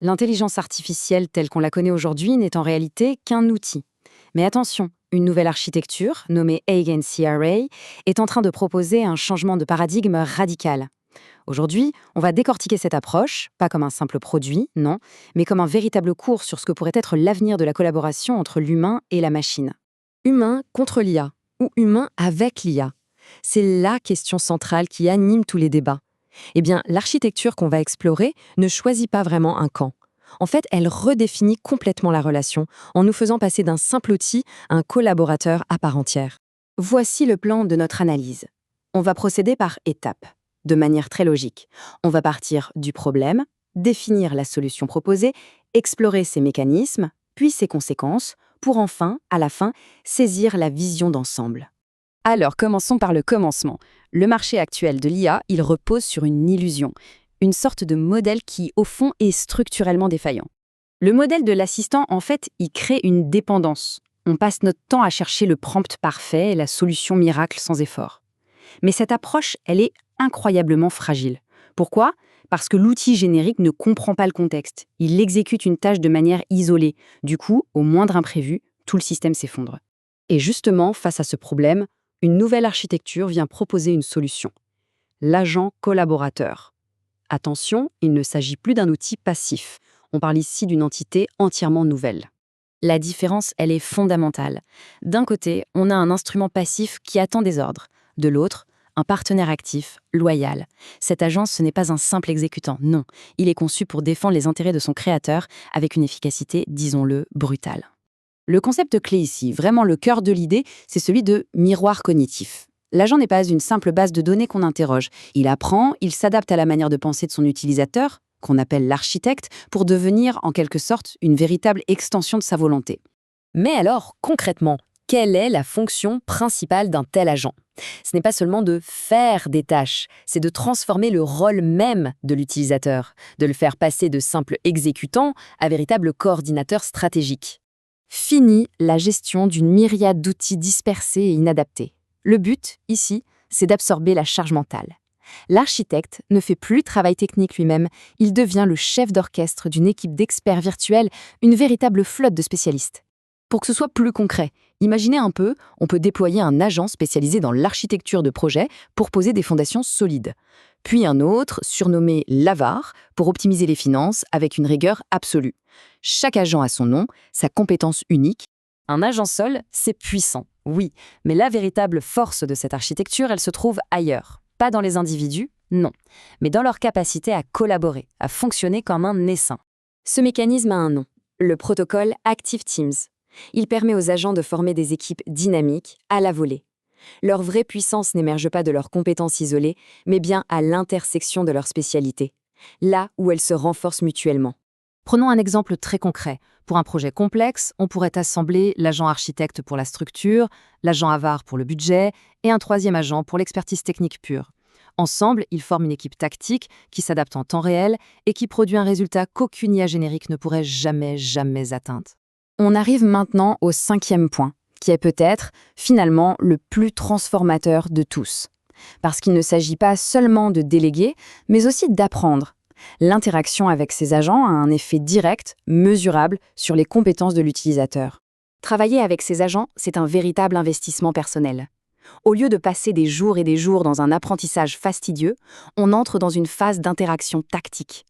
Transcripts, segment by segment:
L'intelligence artificielle telle qu'on la connaît aujourd'hui n'est en réalité qu'un outil. Mais attention, une nouvelle architecture, nommée Agency Array, est en train de proposer un changement de paradigme radical. Aujourd'hui, on va décortiquer cette approche, pas comme un simple produit, non, mais comme un véritable cours sur ce que pourrait être l'avenir de la collaboration entre l'humain et la machine. Humain contre l'IA ou humain avec l'IA? C'est la question centrale qui anime tous les débats. Eh bien, l'architecture qu'on va explorer ne choisit pas vraiment un camp. En fait, elle redéfinit complètement la relation en nous faisant passer d'un simple outil à un collaborateur à part entière. Voici le plan de notre analyse. On va procéder par étapes, de manière très logique. On va partir du problème, définir la solution proposée, explorer ses mécanismes, puis ses conséquences, pour enfin, à la fin, saisir la vision d'ensemble. Alors, commençons par le commencement. Le marché actuel de l'IA, il repose sur une illusion, une sorte de modèle qui, au fond, est structurellement défaillant. Le modèle de l'assistant, en fait, il crée une dépendance. On passe notre temps à chercher le prompt parfait et la solution miracle sans effort. Mais cette approche, elle est incroyablement fragile. Pourquoi ? Parce que l'outil générique ne comprend pas le contexte. Il exécute une tâche de manière isolée. Du coup, au moindre imprévu, tout le système s'effondre. Et justement, face à ce problème, une nouvelle architecture vient proposer une solution. L'agent collaborateur. Attention, il ne s'agit plus d'un outil passif. On parle ici d'une entité entièrement nouvelle. La différence, elle est fondamentale. D'un côté, on a un instrument passif qui attend des ordres. De l'autre, un partenaire actif, loyal. Cet agent, ce n'est pas un simple exécutant, non. Il est conçu pour défendre les intérêts de son créateur avec une efficacité, disons-le, brutale. Le concept clé ici, vraiment le cœur de l'idée, c'est celui de miroir cognitif. L'agent n'est pas une simple base de données qu'on interroge. Il apprend, il s'adapte à la manière de penser de son utilisateur, qu'on appelle l'architecte, pour devenir, en quelque sorte, une véritable extension de sa volonté. Mais alors, concrètement, quelle est la fonction principale d'un tel agent? Ce n'est pas seulement de faire des tâches, c'est de transformer le rôle même de l'utilisateur, de le faire passer de simple exécutant à véritable coordinateur stratégique. Fini la gestion d'une myriade d'outils dispersés et inadaptés. Le but, ici, c'est d'absorber la charge mentale. L'architecte ne fait plus le travail technique lui-même, il devient le chef d'orchestre d'une équipe d'experts virtuels, une véritable flotte de spécialistes. Pour que ce soit plus concret, imaginez un peu, on peut déployer un agent spécialisé dans l'architecture de projet pour poser des fondations solides. Puis un autre, surnommé l'avare, pour optimiser les finances avec une rigueur absolue. Chaque agent a son nom, sa compétence unique. Un agent seul, c'est puissant, oui, mais la véritable force de cette architecture, elle se trouve ailleurs. Pas dans les individus, non, mais dans leur capacité à collaborer, à fonctionner comme un essaim. Ce mécanisme a un nom, le protocole Active Teams. Il permet aux agents de former des équipes dynamiques, à la volée. Leur vraie puissance n'émerge pas de leurs compétences isolées, mais bien à l'intersection de leurs spécialités, là où elles se renforcent mutuellement. Prenons un exemple très concret. Pour un projet complexe, on pourrait assembler l'agent architecte pour la structure, l'agent avare pour le budget et un troisième agent pour l'expertise technique pure. Ensemble, ils forment une équipe tactique qui s'adapte en temps réel et qui produit un résultat qu'aucune IA générique ne pourrait jamais atteindre. On arrive maintenant au 5e point, qui est peut-être, finalement, le plus transformateur de tous. Parce qu'il ne s'agit pas seulement de déléguer, mais aussi d'apprendre. L'interaction avec ces agents a un effet direct, mesurable, sur les compétences de l'utilisateur. Travailler avec ces agents, c'est un véritable investissement personnel. Au lieu de passer des jours et des jours dans un apprentissage fastidieux, on entre dans une phase d'interaction tactique.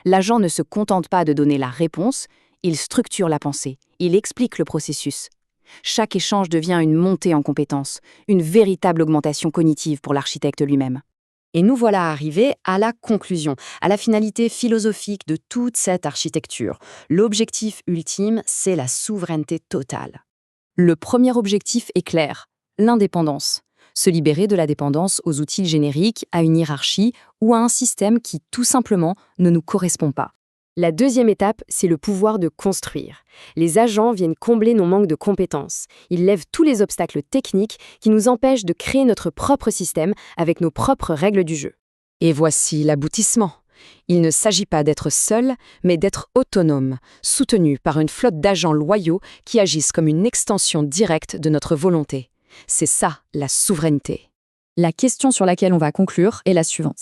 L'agent ne se contente pas de donner la réponse, il structure la pensée, il explique le processus. Chaque échange devient une montée en compétences, une véritable augmentation cognitive pour l'architecte lui-même. Et nous voilà arrivés à la conclusion, à la finalité philosophique de toute cette architecture. L'objectif ultime, c'est la souveraineté totale. Le premier objectif est clair, l'indépendance. Se libérer de la dépendance aux outils génériques, à une hiérarchie ou à un système qui, tout simplement, ne nous correspond pas. La deuxième étape, c'est le pouvoir de construire. Les agents viennent combler nos manques de compétences. Ils lèvent tous les obstacles techniques qui nous empêchent de créer notre propre système avec nos propres règles du jeu. Et voici l'aboutissement. Il ne s'agit pas d'être seul, mais d'être autonome, soutenu par une flotte d'agents loyaux qui agissent comme une extension directe de notre volonté. C'est ça, la souveraineté. La question sur laquelle on va conclure est la suivante.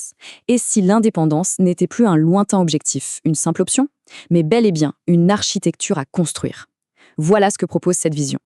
Et si l'indépendance n'était plus un lointain objectif, une simple option, mais bel et bien une architecture à construire? Voilà ce que propose cette vision.